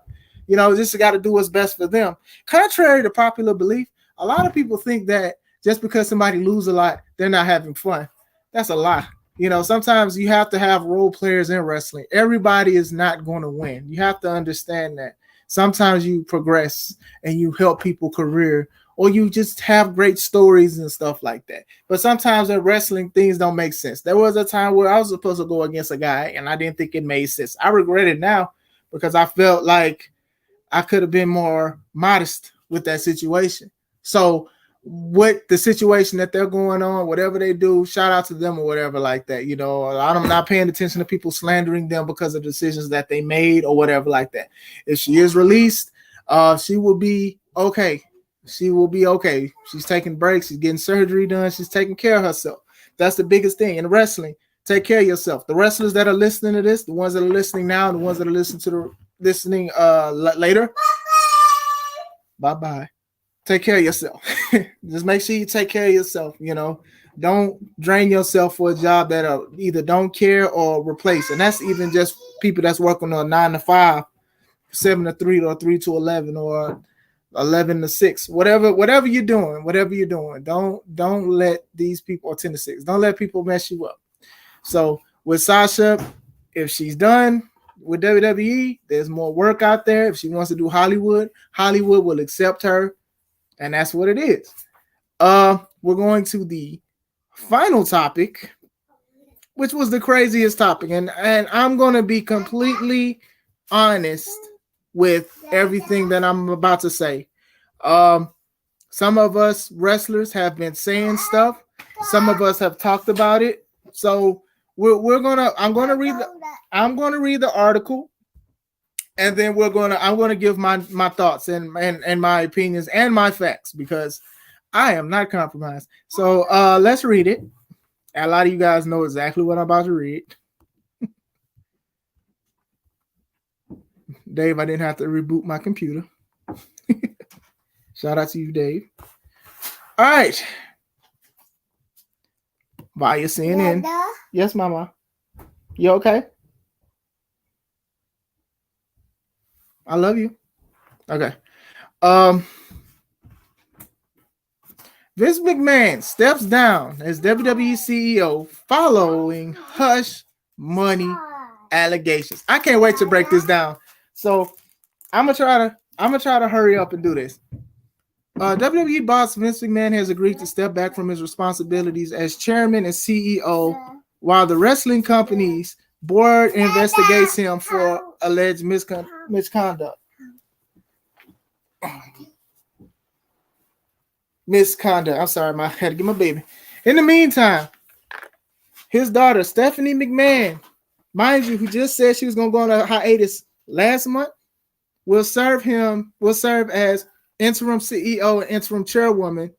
Just got to do what's best for them. Contrary to popular belief, a lot of people think that just because somebody loses a lot, they're not having fun. That's a lie. Sometimes you have to have role players in wrestling. Everybody is not going to win. You have to understand that. Sometimes you progress and you help people career, or you just have great stories and stuff like that. But sometimes in wrestling, things don't make sense. There was a time where I was supposed to go against a guy, and I didn't think it made sense. I regret it now because I felt like I could have been more modest with that situation. So with the situation that they're going on, whatever they do, shout out to them or whatever like that. I'm not paying attention to people slandering them because of decisions that they made or whatever like that. If she is released, she will be okay. She will be okay. She's taking breaks. She's getting surgery done. She's taking care of herself. That's the biggest thing in wrestling. Take care of yourself. The wrestlers that are listening to this, the ones that are listening now, and the ones that are listening later, bye. Take care of yourself. Just make sure you take care of yourself. Don't drain yourself for a job that either don't care or replace. And that's even just people that's working on 9 to 5, 7 to 3, or 3 to 11, or 11 to 6. Whatever you're doing. Don't let these people, or 10 to 6. Don't let people mess you up. So with Sasha, if she's done with WWE, there's more work out there. If she wants to do Hollywood will accept her, and that's what it is. We're going to the final topic, which was the craziest topic, and I'm going to be completely honest with everything that I'm about to say. Some of us wrestlers have been saying stuff. Some of us have talked about it. So I'm gonna read the article, and then I'm gonna give my thoughts and my opinions and my facts because I am not compromised. So let's read it. A lot of you guys know exactly what I'm about to read. Dave, I didn't have to reboot my computer. Shout out to you, Dave. All right. Via CNN. Dada? Yes, Mama. You okay? I love you. Okay. Vince McMahon steps down as WWE CEO following hush money allegations. I can't wait to break this down. So I'm gonna try to hurry up and do this. WWE boss Vince McMahon has agreed to step back from his responsibilities as chairman and CEO while the wrestling company's board investigates him for alleged misconduct. I'm sorry, I had to get my baby. In the meantime, his daughter, Stephanie McMahon, mind you, who just said she was going to go on a hiatus last month, will serve as interim CEO and interim chairwoman,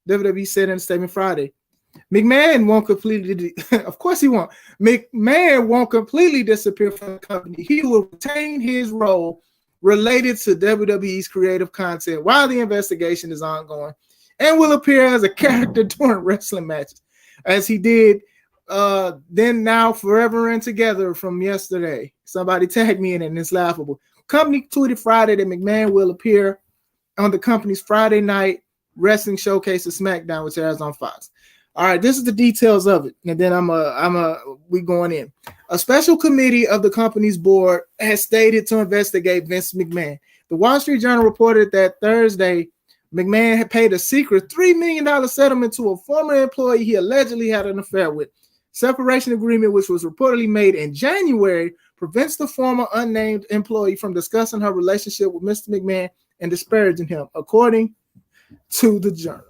WWE said in a statement Friday. McMahon won't completely, of course he won't. McMahon won't completely disappear from the company. He will retain his role related to WWE's creative content while the investigation is ongoing and will appear as a character during wrestling matches, as he did then, now, forever and together from yesterday. Somebody tagged me in it, and it's laughable. Company tweeted Friday that McMahon will appear on the company's Friday night wrestling showcase of SmackDown, which airs on Fox. All right, this is the details of it, and then we going in. A special committee of the company's board has stated to investigate Vince McMahon. The Wall Street Journal reported that Thursday, McMahon had paid a secret $3 million settlement to a former employee he allegedly had an affair with. Separation agreement, which was reportedly made in January, prevents the former unnamed employee from discussing her relationship with Mr. McMahon and disparaging him, according to the Journal.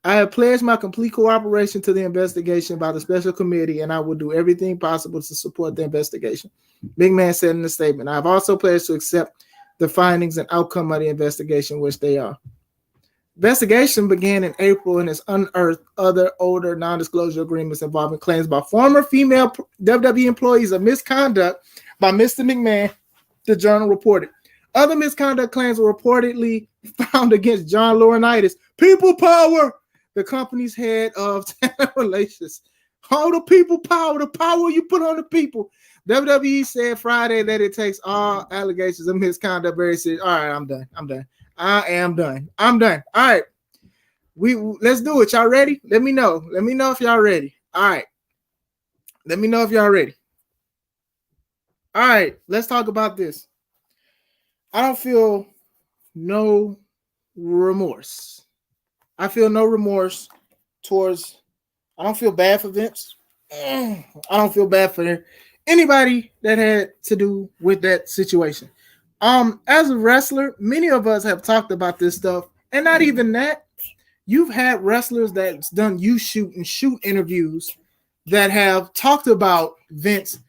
I have pledged my complete cooperation to the investigation by the special committee, and I will do everything possible to support the investigation, McMahon said in the statement. I have also pledged to accept the findings and outcome of the investigation, which they are. Investigation began in April and has unearthed other older non-disclosure agreements involving claims by former female WWE employees of misconduct by Mr. McMahon, the Journal reported. Other misconduct claims were reportedly found against John Laurinaitis, People Power, the company's head of talent relations. All the people power, the power you put on the people. WWE said Friday that it takes all allegations of misconduct very serious. All right, I'm done. I am done. I'm done. All right. Let's do it. Y'all ready? Let me know. Let me know if y'all ready. All right. Let me know if y'all ready. All right. Let's talk about this. I don't feel no remorse. I feel no remorse towards, I don't feel bad for Vince. I don't feel bad for anybody that had to do with that situation. As a wrestler, many of us have talked about this stuff, and not even that. You've had wrestlers that's done shoot interviews that have talked about Vince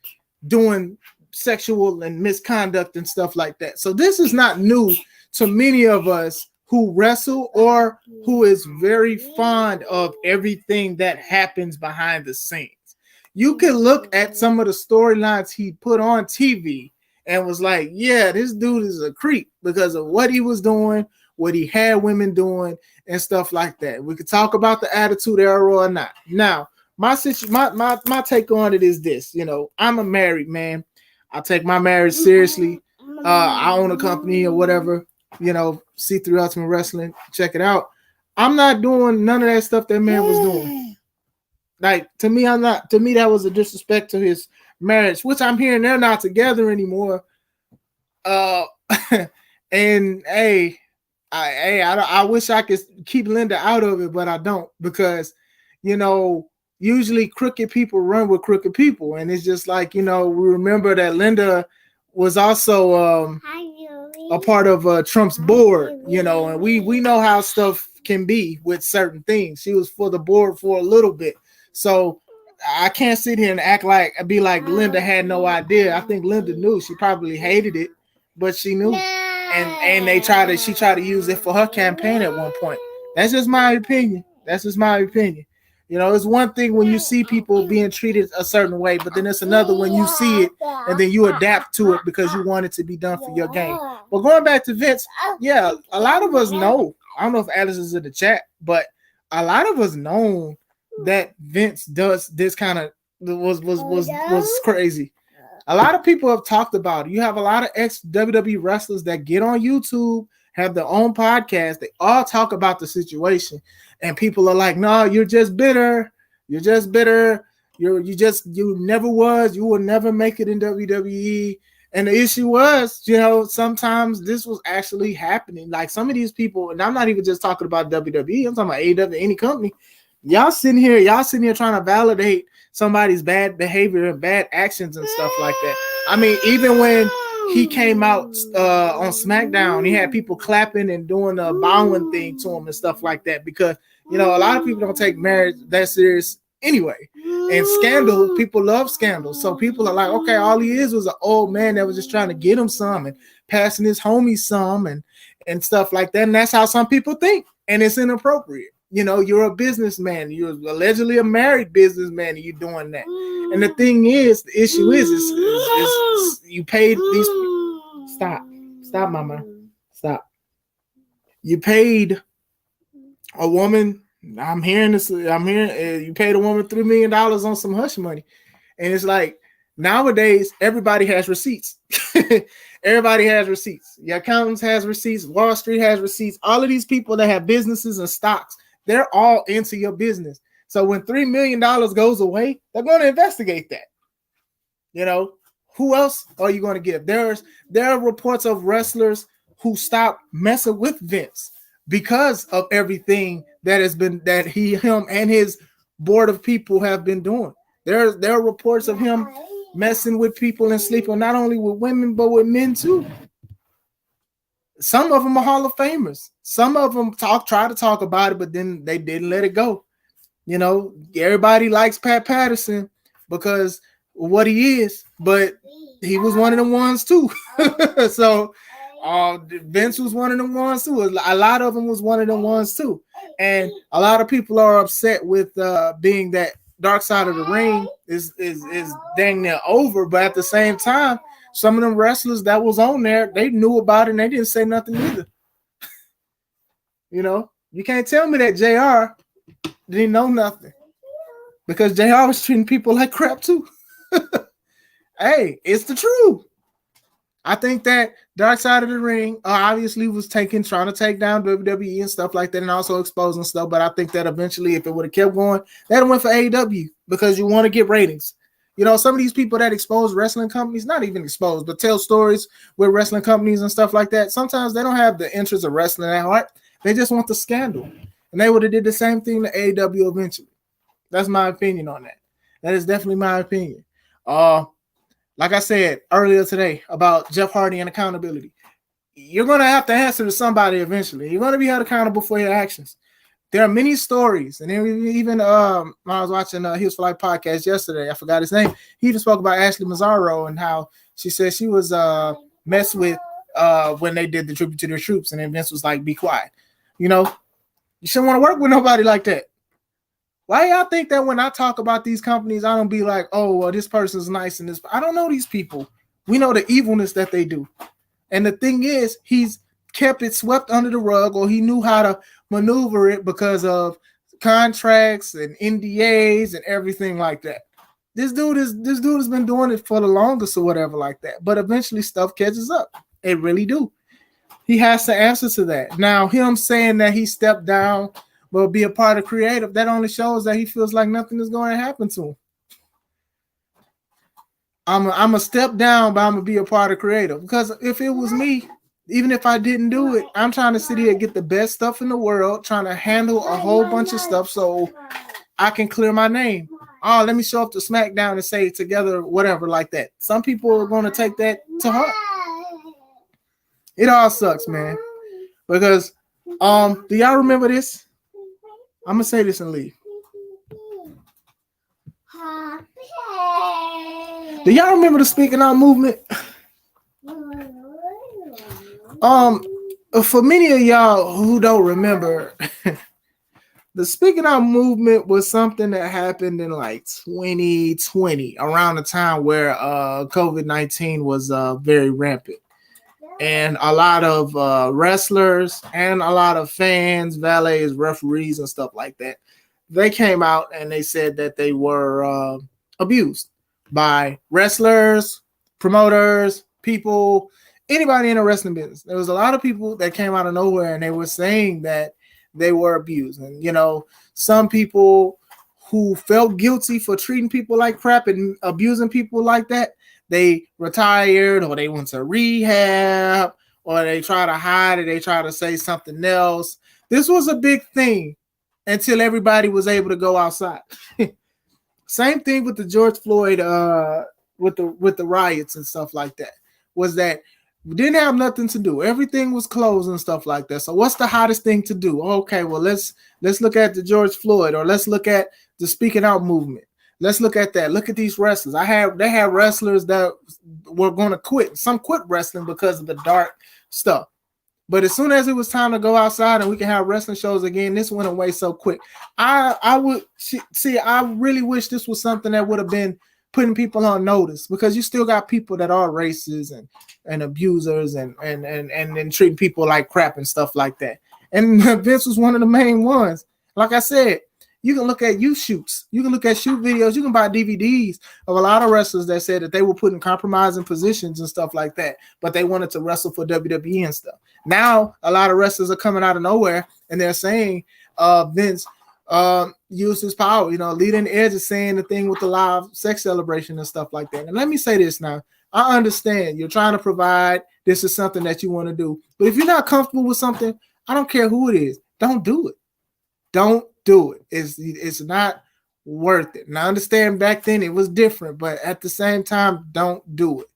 doing sexual and misconduct and stuff like that. So this is not new to many of us who wrestle or who is very fond of everything that happens behind the scenes. You can look at some of the storylines he put on TV and was like, yeah, this dude is a creep because of what he was doing, what he had women doing, and stuff like that. We could talk about the Attitude Era or not. Now, my take on it is this. You know, I'm a married man. I take my marriage seriously. I own a company or whatever. You know, C3 Ultimate Wrestling. Check it out. I'm not doing none of that stuff that man was doing. Like, to me, that was a disrespect to his marriage, which I'm hearing they're not together anymore. And I wish I could keep Linda out of it, but I don't, because, you know, usually crooked people run with crooked people. And it's just like, you know, we remember that Linda was also a part of Trump's board, you know, and we know how stuff can be with certain things. She was for the board for a little bit. So I can't sit here and be like Linda had no idea. I think Linda knew. She probably hated it, but she knew. And she tried to use it for her campaign at one point. That's just my opinion. That's just my opinion. You know, it's one thing when you see people being treated a certain way, but then it's another when you see it and then you adapt to it because you want it to be done for your game. But going back to Vince, yeah, a lot of us know. I don't know if Alice is in the chat, but a lot of us know that Vince does this kind of was crazy. A lot of people have talked about it. You have a lot of ex WWE wrestlers that get on YouTube, have their own podcast. They all talk about the situation, and people are like, "No, you're just bitter. You're just bitter. You never was. You will never make it in WWE." And the issue was, you know, sometimes this was actually happening. Like some of these people, and I'm not even just talking about WWE. I'm talking about AEW, any company. Y'all sitting here trying to validate somebody's bad behavior and bad actions and stuff like that. I mean, even when he came out on SmackDown, he had people clapping and doing a bowing thing to him and stuff like that because, you know, a lot of people don't take marriage that serious anyway. And scandal, people love scandal. So people are like, okay, all he is was an old man that was just trying to get him some and passing his homie some and stuff like that. And that's how some people think. And it's inappropriate. You know, you're a businessman. You're allegedly a married businessman, and you're doing that. And the thing is, the issue is you paid these. Stop, mama, stop. You paid a woman. I'm hearing this. You paid a woman $3 million on some hush money, and it's like nowadays everybody has receipts. Everybody has receipts. Your accountants has receipts. Wall Street has receipts. All of these people that have businesses and stocks. They're all into your business. So when $3 million goes away, they're going to investigate that. You know, who else are you going to give? There are reports of wrestlers who stopped messing with Vince because of everything that him and his board of people have been doing. There are reports of him messing with people and sleeping not only with women but with men too. Some of them are Hall of Famers. Some of them try to talk about it, but then they didn't let it go. You know, everybody likes Pat Patterson because of what he is, but he was one of the ones too. So Vince was one of the ones too. A lot of them was one of the ones too. And a lot of people are upset with being that Dark Side of the Ring is dang near over, but at the same time, some of them wrestlers that was on there, they knew about it and they didn't say nothing either. You know, you can't tell me that JR didn't know nothing because JR was treating people like crap too. Hey, it's the truth. I think that Dark Side of the Ring obviously was trying to take down WWE and stuff like that and also exposing stuff. But I think that eventually, if it would have kept going, that went for AEW because you want to get ratings. You know, some of these people that expose wrestling companies, not even expose, but tell stories with wrestling companies and stuff like that, sometimes they don't have the interest of wrestling at heart. They just want the scandal. And they would have did the same thing to AEW eventually. That's my opinion on that. That is definitely my opinion. Like I said earlier today about Jeff Hardy and accountability, you're going to have to answer to somebody eventually. You're going to be held accountable for your actions. There are many stories, and even when I was watching Heels for Life podcast yesterday, I forgot his name. He even spoke about Ashley Mazzaro and how she said she was messed with when they did the tribute to their troops, and then Vince was like, "Be quiet." You know, you shouldn't want to work with nobody like that. Why y'all think that when I talk about these companies, I don't be like, "Oh, well, this person's nice," and this. I don't know these people. We know the evilness that they do, and the thing is, he's kept it swept under the rug, or he knew how to maneuver it because of contracts and NDAs and everything like that. This dude has been doing it for the longest or whatever like that. But eventually stuff catches up. It really do. He has to answer to that. Now, him saying that he stepped down will be a part of creative, that only shows that he feels like nothing is going to happen to him. I'm a step down, but I'm gonna be a part of creative. Because if it was me, even if I didn't do it, I'm trying to sit here and get the best stuff in the world, trying to handle a whole bunch of stuff so I can clear my name. Oh, let me show up to SmackDown and say together, whatever, like that. Some people are going to take that to heart. It all sucks, man. Because, do y'all remember this? I'm going to say this and leave. Do y'all remember the speaking out movement? For many of y'all who don't remember, the speaking out movement was something that happened in like 2020, around the time where COVID-19 was very rampant. And a lot of wrestlers and a lot of fans, valets, referees, and stuff like that, they came out and they said that they were abused by wrestlers, promoters, people, anybody in the wrestling business. There was a lot of people that came out of nowhere and they were saying that they were abused. And, you know, some people who felt guilty for treating people like crap and abusing people like that, they retired or they went to rehab or they try to hide it. They try to say something else. This was a big thing until everybody was able to go outside. Same thing with the George Floyd, with the riots and stuff like that, was that we didn't have nothing to do. Everything was closed and stuff like that. So what's the hottest thing to do? Okay, well, let's look at the George Floyd, or let's look at the speaking out movement. Let's look at that. Look at these wrestlers. They have wrestlers that were going to quit. Some quit wrestling because of the dark stuff. But as soon as it was time to go outside and we can have wrestling shows again, this went away so quick. I really wish this was something that would have been putting people on notice, because you still got people that are racist and abusers and treating people like crap and stuff like that. And Vince was one of the main ones. Like I said, you can look at youth shoots. You can look at shoot videos. You can buy DVDs of a lot of wrestlers that said that they were put in compromising positions and stuff like that, but they wanted to wrestle for WWE and stuff. Now, a lot of wrestlers are coming out of nowhere and they're saying Vince used his power. You know, Leading Edge is saying the thing with the live sex celebration and stuff like that. And let me say this now. I understand you're trying to provide. This is something that you want to do. But if you're not comfortable with something, I don't care who it is. Don't do it. Don't do it. It's not worth it. And I understand back then it was different, but at the same time, don't do it.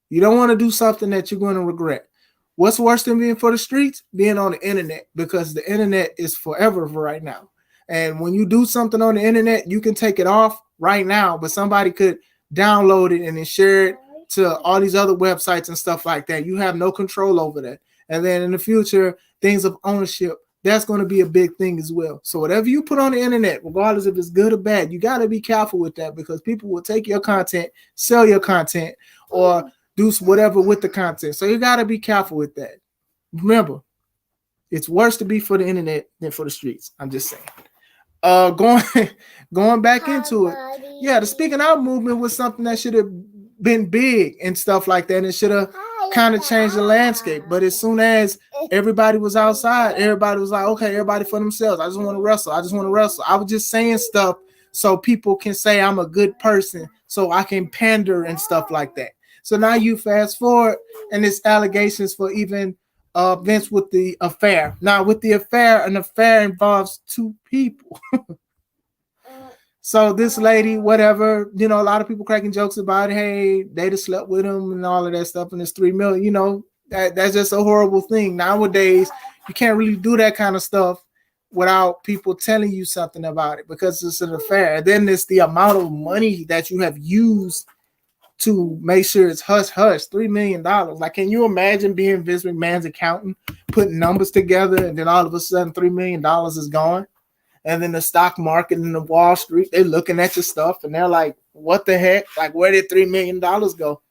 You don't want to do something that you're going to regret. What's worse than being for the streets? Being on the internet, because the internet is forever for right now. And when you do something on the internet, you can take it off right now, but somebody could download it and then share it to all these other websites and stuff like that. You have no control over that. And then in the future, things of ownership, that's going to be a big thing as well. So whatever you put on the internet, regardless if it's good or bad, you got to be careful with that, because people will take your content, sell your content, or do whatever with the content. So you got to be careful with that. Remember, it's worse to be for the internet than for the streets. I'm just saying. Going back into it. Yeah, the speaking out movement was something that should have been big and stuff like that. And it should have kind of changed the landscape. But as soon as everybody was outside, everybody was like, okay, everybody for themselves. I just want to wrestle. I just want to wrestle. I was just saying stuff so people can say I'm a good person, so I can pander and stuff like that. So now you fast forward and it's allegations for even Vince with the affair. Now with the affair, an affair involves two people. So this lady, whatever, you know, a lot of people cracking jokes about, hey, they just slept with him and all of that stuff, and it's $3 million. You know, that's just a horrible thing. Nowadays, you can't really do that kind of stuff without people telling you something about it, because it's an affair. Then it's the amount of money that you have used to make sure it's hush hush. $3 million. Like, can you imagine being Vince McMahon's accountant, putting numbers together, and then all of a sudden $3 million is gone? And then the stock market and the Wall Street, they're looking at your stuff and they're like, what the heck? Like, where did $3 million go?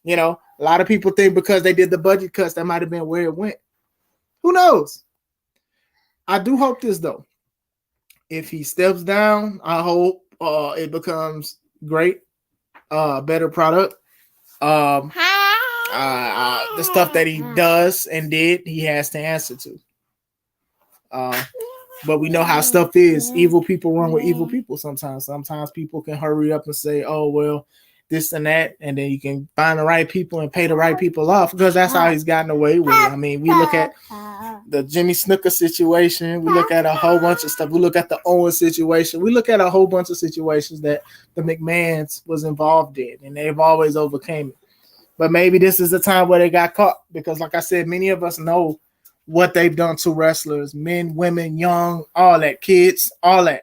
You know, a lot of people think because they did the budget cuts, that might have been where it went. Who knows? I do hope this, though. If he steps down, I hope it becomes great, better product. The stuff that he does and did, he has to answer to. But we know how stuff is. Evil people run with evil people sometimes. Sometimes people can hurry up and say, oh, well, this and that. And then you can find the right people and pay the right people off, because that's how he's gotten away with it. I mean, we look at the Jimmy Snuka situation. We look at a whole bunch of stuff. We look at the Owen situation. We look at a whole bunch of situations that the McMahons was involved in, and they've always overcame it. But maybe this is the time where they got caught, because like I said, many of us know what they've done to wrestlers, men, women, young, all that, kids, all that.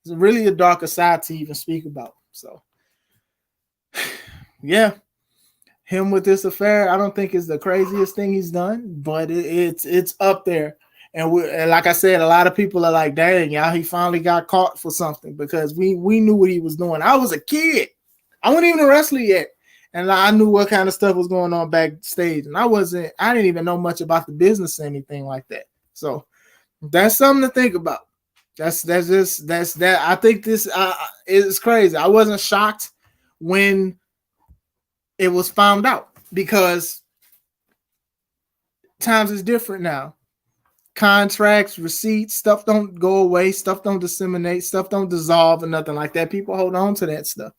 it's really a darker side to even speak about. So, yeah, him with this affair, I don't think is the craziest thing he's done, but it's up there. And like I said, a lot of people are like, "Dang, y'all, he finally got caught for something," because we knew what he was doing. I was a kid. I wasn't even a wrestler yet, and I knew what kind of stuff was going on backstage. And I didn't even know much about the business or anything like that. So that's something to think about. That's that. I think this is crazy. I wasn't shocked when it was found out because times is different now. Contracts, receipts, stuff don't go away, stuff don't disseminate, stuff don't dissolve or nothing like that. People hold on to that stuff.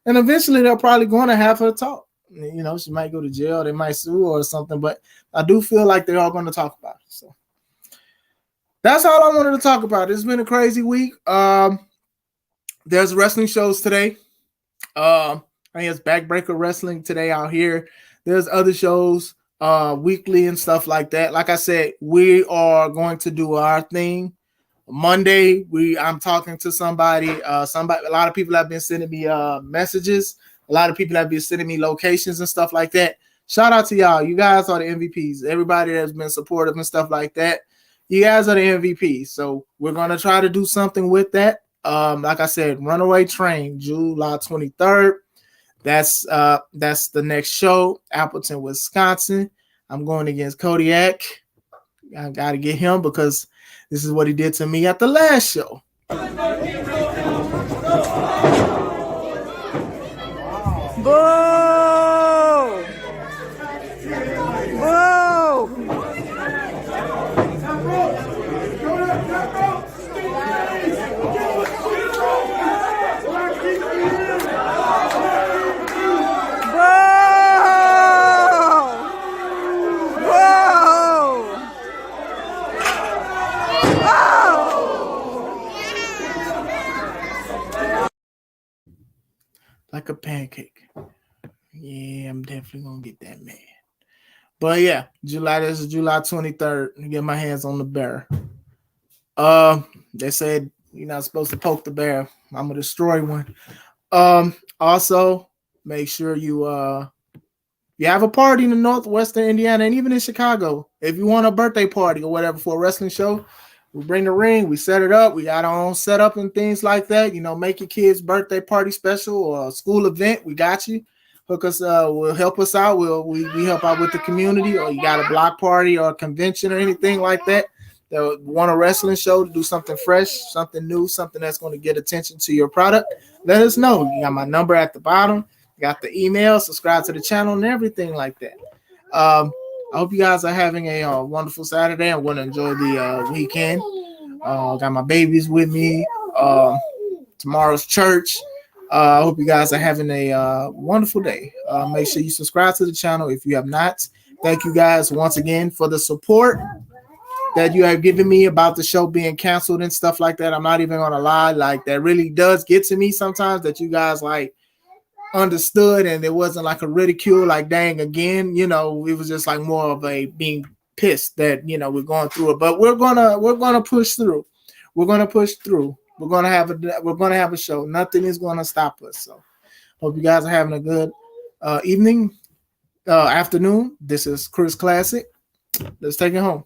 And eventually they're probably going to have her talk. You know, she might go to jail, they might sue or something, but I do feel like they're all going to talk about it. So that's all I wanted to talk about. It's been a crazy week. There's wrestling shows today. I think it's Backbreaker Wrestling today out here. There's other shows weekly and stuff like that. Like I said, we are going to do our thing. Monday, I'm talking to somebody. A lot of people have been sending me messages. A lot of people have been sending me locations and stuff like that. Shout out to y'all. You guys are the MVPs. Everybody that's been supportive and stuff like that. You guys are the MVPs. So we're gonna try to do something with that. Like I said, Runaway Train, July 23rd. That's the next show, Appleton, Wisconsin. I'm going against Kodiak. I got to get him because this is what he did to me at the last show. Boo! Like a pancake. Yeah, I'm definitely gonna get that man. But yeah, this is July 23rd. To get my hands on the bear. They said you're not supposed to poke the bear. I'm gonna destroy one. Also make sure you have a party in the Northwestern Indiana and even in Chicago. If you want a birthday party or whatever for a wrestling show, we bring the ring, we set it up, we got our own setup and things like that. You know, make your kids' birthday party special or a school event. We got you. Hook us, will help us out. We help out with the community, or you got a block party or a convention or anything like that. That want a wrestling show to do something fresh, something new, something that's going to get attention to your product. Let us know. You got my number at the bottom. You got the email, subscribe to the channel and everything like that. I hope you guys are having a wonderful Saturday. I'm going to enjoy the weekend. Got my babies with me. Tomorrow's church. I hope you guys are having a wonderful day. Make sure you subscribe to the channel if you have not. Thank you guys once again for the support that you have given me about the show being canceled and stuff like that. I'm not even going to lie. Like, that really does get to me sometimes, that you guys like understood and it wasn't like a ridicule, like dang again, you know, it was just like more of a being pissed that, you know, we're going through it, but we're gonna push through. We're gonna have a show. Nothing is gonna stop us. So hope you guys are having a good afternoon. This is Chris Classic. Let's take it home.